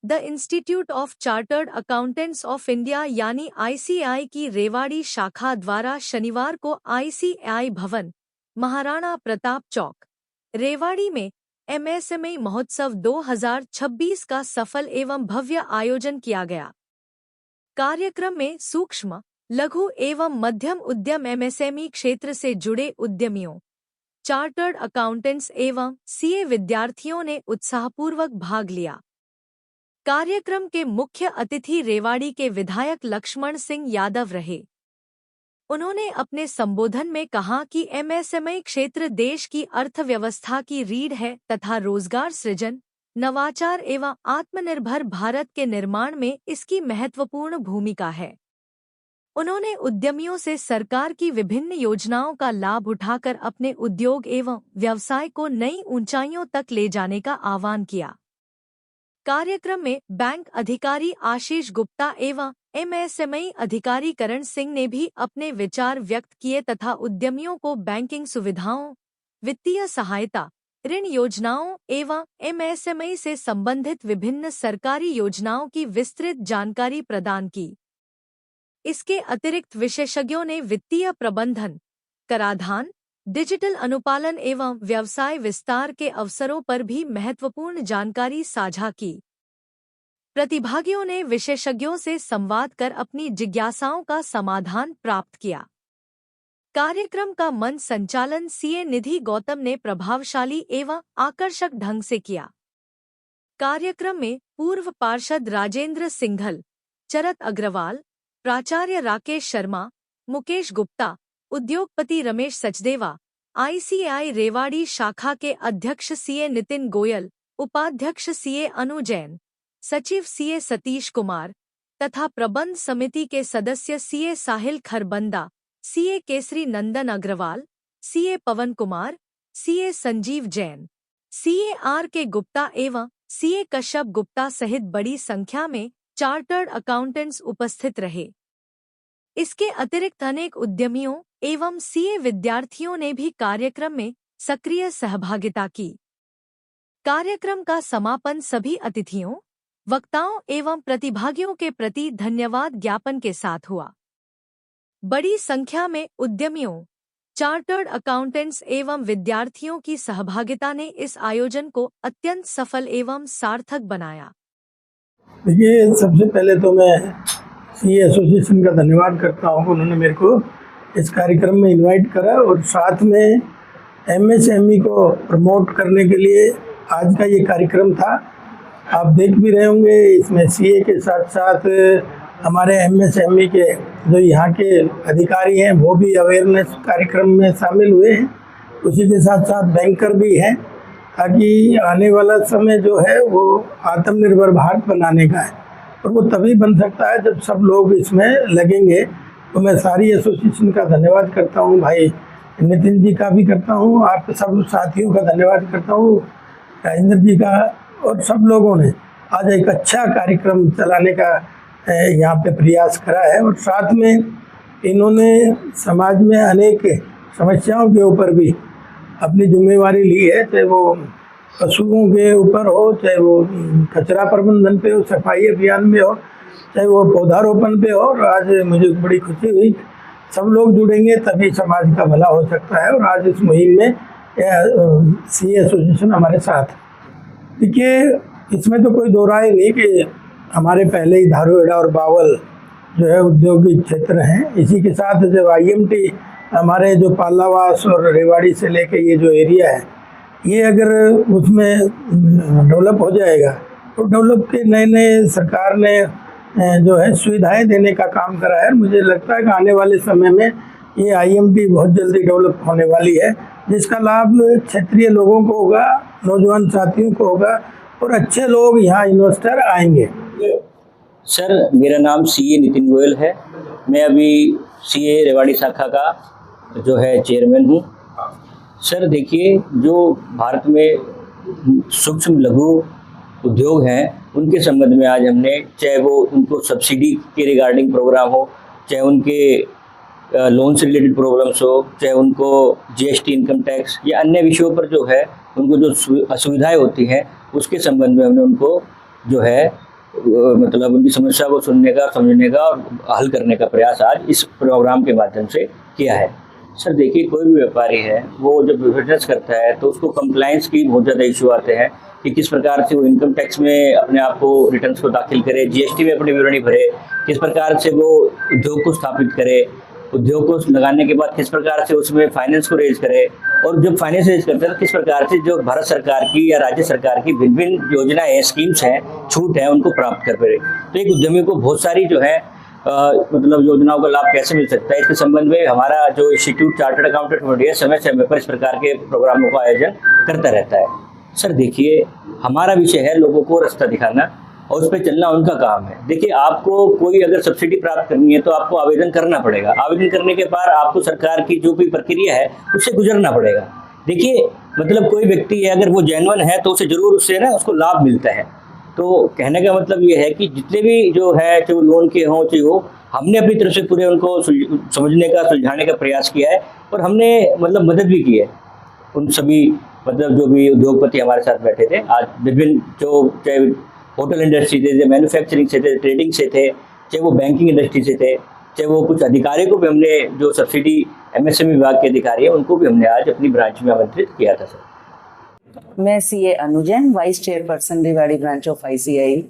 The institute of chartered accountants of India यानी ICAI की रेवाड़ी शाखा द्वारा शनिवार को आईसीएआई भवन, महाराणा प्रताप चौक, रेवाड़ी में एमएसएमई महोत्सव 2026 का सफल एवं भव्य आयोजन किया गया। कार्यक्रम में सूक्ष्म, लघु एवं मध्यम उद्यम एमएसएमई क्षेत्र से जुड़े उद्यमियों, चार्टर्ड अकाउंटेंट्स एवं सीए विद्यार्थियों ने उत्साहपूर्वक भाग लिया। कार्यक्रम के मुख्य अतिथि रेवाड़ी के विधायक लक्ष्मण सिंह यादव रहे। उन्होंने अपने संबोधन में कहा कि एमएसएमई क्षेत्र देश की अर्थव्यवस्था की रीढ़ है तथा रोजगार सृजन, नवाचार एवं आत्मनिर्भर भारत के निर्माण में इसकी महत्वपूर्ण भूमिका है। उन्होंने उद्यमियों से सरकार की विभिन्न योजनाओं का लाभ उठाकर अपने उद्योग एवं व्यवसाय को नई ऊंचाइयों तक ले जाने का आह्वान किया। कार्यक्रम में बैंक अधिकारी आशीष गुप्ता एवं एमएसएमई अधिकारी करण सिंह ने भी अपने विचार व्यक्त किए तथा उद्यमियों को बैंकिंग सुविधाओं, वित्तीय सहायता, ऋण योजनाओं एवं एमएसएमई से संबंधित विभिन्न सरकारी योजनाओं की विस्तृत जानकारी प्रदान की। इसके अतिरिक्त विशेषज्ञों ने वित्तीय प्रबंधन, कराधान, डिजिटल अनुपालन एवं व्यवसाय विस्तार के अवसरों पर भी महत्वपूर्ण जानकारी साझा की। प्रतिभागियों ने विशेषज्ञों से संवाद कर अपनी जिज्ञासाओं का समाधान प्राप्त किया। कार्यक्रम का मंच संचालन सीए निधि गौतम ने प्रभावशाली एवं आकर्षक ढंग से किया। कार्यक्रम में पूर्व पार्षद राजेंद्र सिंघल, चरत अग्रवाल, प्राचार्य राकेश शर्मा, मुकेश गुप्ता, उद्योगपति रमेश सचदेवा, आईसीएआई रेवाड़ी शाखा के अध्यक्ष सीए नितिन गोयल, उपाध्यक्ष सीए अनु जैन, सचिव सीए सतीश कुमार तथा प्रबंध समिति के सदस्य CA Sahil Kharbanda, CA Kesari Nandan Agrawal, CA Pawan Kumar, CA Sanjeev Jain, CA R K Gupta एवं सीए कश्यप गुप्ता सहित बड़ी संख्या में चार्टर्ड अकाउंटेंट्स उपस्थित रहे। इसके अतिरिक्त अनेक उद्यमियों एवं सीए विद्यार्थियों ने भी कार्यक्रम में सक्रिय सहभागिता की। कार्यक्रम का समापन सभी अतिथियों, वक्ताओं एवं प्रतिभागियों के प्रति धन्यवाद ज्ञापन के साथ हुआ। बड़ी संख्या में उद्यमियों, चार्टर्ड अकाउंटेंट्स एवं विद्यार्थियों की सहभागिता ने इस आयोजन को अत्यंत सफल एवं सार्थक बनाया। देखिए, सबसे पहले तो मैं सीए एसोसिएशन का धन्यवाद करता हूँ कि उन्होंने मेरे को इस कार्यक्रम में इनवाइट करा और साथ में एमएसएमई को प्रमोट करने के लिए आज का ये कार्यक्रम था। आप देख भी रहे होंगे, इसमें सीए के साथ साथ हमारे एमएसएमई के जो यहाँ के अधिकारी हैं वो भी अवेयरनेस कार्यक्रम में शामिल हुए हैं। उसी के साथ साथ बैंकर भी हैं, ताकि आने वाला समय जो है वो आत्मनिर्भर भारत बनाने का है और वो तभी बन सकता है जब सब लोग इसमें लगेंगे। तो मैं सारी एसोसिएशन का धन्यवाद करता हूँ, भाई नितिन जी का भी करता हूँ, आप सब साथियों का धन्यवाद करता हूँ, राजेंद्र जी का, और सब लोगों ने आज एक अच्छा कार्यक्रम चलाने का यहाँ पे प्रयास करा है। और साथ में इन्होंने समाज में अनेक समस्याओं के ऊपर भी अपनी जिम्मेवारी ली है, चाहे वो पशुओं के ऊपर हो, चाहे वो कचरा प्रबंधन पे हो, सफाई अभियान में हो, चाहे वो पौधारोपण पे हो। और आज मुझे बड़ी खुशी हुई, सब लोग जुड़ेंगे तभी समाज का भला हो सकता है। और आज इस मुहिम में सीए एसोसिएशन हमारे साथ है। देखिए, इसमें तो कोई दो राय नहीं कि हमारे पहले ही धारूहेड़ा और बावल जो है औद्योगिक क्षेत्र हैं। इसी के साथ जब आईएमटी हमारे जो पालावास और रेवाड़ी से लेके ये जो एरिया है, ये अगर उसमें डेवलप हो जाएगा तो डेवलप के नए नए सरकार ने जो है सुविधाएं देने का काम करा है। मुझे लगता है कि आने वाले समय में ये आईएमटी बहुत जल्दी डेवलप होने वाली है, जिसका लाभ क्षेत्रीय लोगों को होगा, नौजवान साथियों को होगा और अच्छे लोग यहाँ इन्वेस्टर आएंगे। सर, मेरा नाम सीए नितिन गोयल है। मैं अभी सीए रेवाड़ी शाखा का जो है चेयरमैन हूँ। सर देखिए, जो भारत में सूक्ष्म लघु उद्योग हैं उनके संबंध में आज हमने, चाहे वो उनको सब्सिडी के रिगार्डिंग प्रोग्राम हो, चाहे उनके लोन से रिलेटेड प्रॉब्लम्स हो, चाहे उनको जीएसटी, इनकम टैक्स या अन्य विषयों पर जो है उनको जो असुविधाएं होती हैं उसके संबंध में हमने उनको जो है मतलब उनकी समस्या को सुनने का, समझने का और हल करने का प्रयास आज इस प्रोग्राम के माध्यम से किया है। सर देखिए, कोई भी व्यापारी है वो जब बिजनेस करता है तो उसको कंप्लायंस की बहुत ज़्यादा इशू आते हैं कि किस प्रकार से वो इनकम टैक्स में अपने आप को रिटर्न्स को दाखिल करे, जीएसटी में अपनी विवरणी भरे, किस प्रकार से वो उद्योग को स्थापित करे, उद्योग को लगाने के बाद किस प्रकार से उसमें फाइनेंस को रेज करे, और जब फाइनेंस रेज करते हैं तो किस प्रकार से जो भारत सरकार की या राज्य सरकार की भिन्न भिन्न योजनाएं, स्कीम्स हैं, छूट है, उनको प्राप्त कर पाए। तो एक उद्यमी को बहुत सारी जो है मतलब योजनाओं का लाभ कैसे मिल सकता है, इसके संबंध में हमारा जो institute chartered accountant of India समय समय पर इस प्रकार के प्रोग्रामों का आयोजन करता रहता है। सर देखिए, हमारा विषय है लोगों को रास्ता दिखाना और उस पर चलना उनका काम है। देखिए, आपको कोई अगर सब्सिडी प्राप्त करनी है तो आपको आवेदन करना पड़ेगा। आवेदन करने के बाद आपको सरकार की जो भी प्रक्रिया है उससे गुजरना पड़ेगा। देखिए, मतलब कोई व्यक्ति है अगर वो जेन्युइन है तो उसे जरूर उससे ना उसको लाभ मिलता है। तो कहने का मतलब ये है कि जितने भी जो है, चाहे वो लोन के हों चाहे हो, हमने अपनी तरफ से पूरे उनको समझने का, सुलझाने का प्रयास किया है और हमने मतलब मदद भी की है उन सभी, मतलब जो भी उद्योगपति हमारे साथ बैठे थे आज, विभिन्न जो चाहे होटल इंडस्ट्री थे, मैन्युफैक्चरिंग से थे, ट्रेडिंग से थे, चाहे वो बैंकिंग इंडस्ट्री से थे, चाहे वो कुछ अधिकारियों को भी हमने, जो सब्सिडी एमएसएमई विभाग के अधिकारी हैं, उनको भी हमने आज अपनी ब्रांच में आमंत्रित किया था। सर मैं CA अनुजैन, vice chairperson Rewari branch of ICI.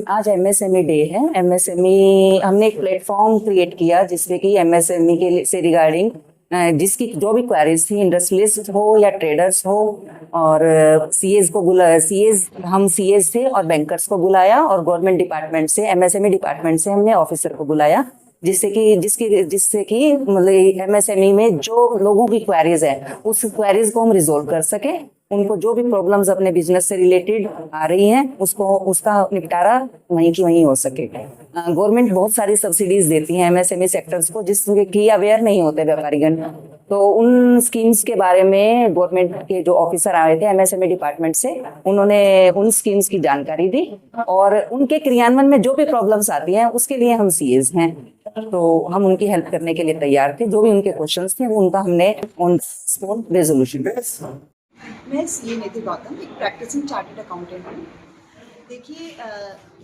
आज एमएसएमई डे है। एमएसएमई हमने एक प्लेटफॉर्म क्रिएट किया जिससे कि एमएसएमई के से रिगार्डिंग जिसकी जो भी क्वेरीज थी, इंडस्ट्रियलिस्ट हो या ट्रेडर्स हो, और सीएज को बुलाया, हम सीएज थे और बैंकर्स को बुलाया, और गवर्नमेंट डिपार्टमेंट से, एमएसएमई डिपार्टमेंट से हमने ऑफिसर को बुलाया, जिससे कि मतलब एमएसएमई में जो लोगों की क्वेरीज है उस क्वेरीज को हम रिजोल्व कर सके। उनको जो भी प्रॉब्लम्स अपने बिजनेस से रिलेटेड आ रही हैं उसका निपटारा वहीं की वहीं हो सके। गवर्नमेंट बहुत सारी सब्सिडीज देती है एमएसएमई सेक्टर्स को, जिसके की अवेयर नहीं होते व्यापारीगण। तो उन स्कीम्स के बारे में गवर्नमेंट के जो ऑफिसर आए थे एमएसएमई डिपार्टमेंट से, उन्होंने उन स्कीम्स की जानकारी दी और उनके क्रियान्वयन में जो भी प्रॉब्लम्स आती हैं उसके लिए हम सीएज हैं, तो हम उनकी हेल्प करने के लिए तैयार थे। जो भी उनके क्वेश्चंस थे वो उनका हमने ऑन स्पॉट रेजोल्यूशन। मैं सीए निधि गौतम, एक प्रैक्टिसिंग चार्टर्ड अकाउंटेंट हूँ। देखिए,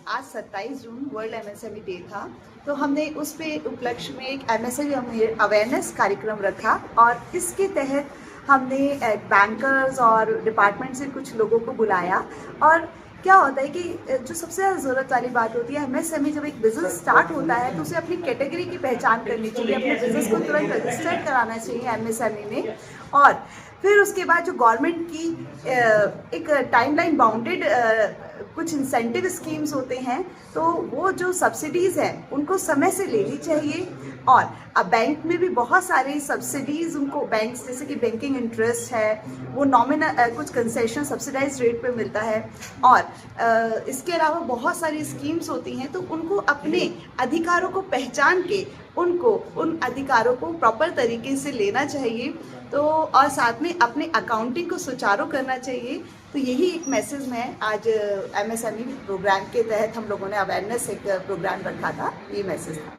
आज 27 जून वर्ल्ड एमएसएमई डे था, तो हमने उस पे उपलक्ष्य में एक एमएसएमई अवेयरनेस कार्यक्रम रखा और इसके तहत हमने बैंकर्स और डिपार्टमेंट से कुछ लोगों को बुलाया। और क्या होता है कि जो सबसे ज़्यादा ज़रूरत वाली बात होती है, एमएसएमई जब एक बिज़नेस स्टार्ट होता है तो उसे अपनी कैटेगरी की पहचान करनी चाहिए, अपने बिज़नेस को तुरंत रजिस्टर्ड कराना चाहिए एमएसएमई में, और फिर उसके बाद जो गवर्नमेंट की एक टाइमलाइन बाउंडेड कुछ इंसेंटिव स्कीम्स होते हैं, तो वो जो सब्सिडीज़ हैं उनको समय से लेनी चाहिए। और अब बैंक में भी बहुत सारे सब्सिडीज़ उनको, बैंक जैसे कि बैंकिंग इंटरेस्ट है वो नॉमिनल कुछ कंसेशन सब्सिडाइज रेट पे मिलता है, और इसके अलावा बहुत सारी स्कीम्स होती हैं, तो उनको अपने अधिकारों को पहचान के उनको उन अधिकारों को प्रॉपर तरीके से लेना चाहिए, तो और साथ में अपने अकाउंटिंग को सुचारू करना चाहिए। तो यही एक मैसेज मैं आज एमएसएमई प्रोग्राम के तहत हम लोगों ने अवेयरनेस एक प्रोग्राम रखा था, ये मैसेज था।